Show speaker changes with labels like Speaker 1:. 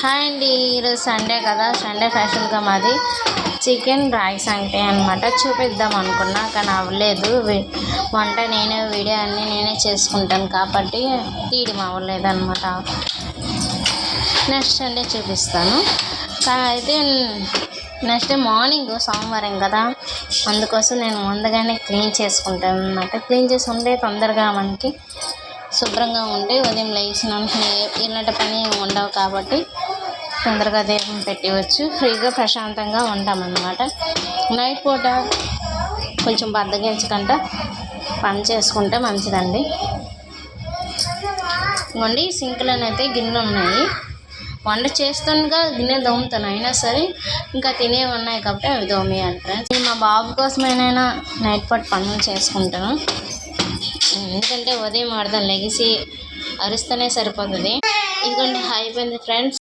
Speaker 1: Hi అండి, ఈరోజు Sunday కదా. సండే ఫ్యాషన్గా మాది చికెన్ రైస్ అంటే అనమాట చూపిద్దాం అనుకున్నా, కానీ అవ్వలేదు. వంట నేనే, వీడియో అన్నీ నేనే చేసుకుంటాను కాబట్టి తీయడం అవ్వలేదు అనమాట. నెక్స్ట్ సండే చూపిస్తాను. అయితే నెక్స్ట్ మార్నింగ్ సోమవారం కదా, అందుకోసం నేను ముందుగానే క్లీన్ చేసుకుంటాను అనమాట. క్లీన్ చేసి ఉండే తొందరగా మనకి శుభ్రంగా ఉంటే ఉదయం లేచిన ఇలాంటి పని ఉండవు కాబట్టి తొందరగా దీపం పెట్టవచ్చు, ఫ్రీగా ప్రశాంతంగా ఉంటామన్నమాట. నైట్ పూట కొంచెం బద్దగించకుండా పని చేసుకుంటే మంచిదండి. ఇవ్వండి సింకులోనైతే గిన్నెలు ఉన్నాయి. వంట చేస్తుండగా గిన్నె దోముతాను, అయినా సరే ఇంకా తినేవి ఉన్నాయి కాబట్టి అవి దోమేయాలి ఫ్రెండ్స్. మా బాబు కోసమైనా నైట్ పూట పనులు చేసుకుంటాను, ఎందుకంటే ఉదయం ఆడదాం లెగిసి అరుస్తూనే సరిపోతుంది. ఇదిగోండి అయిపోయింది ఫ్రెండ్స్.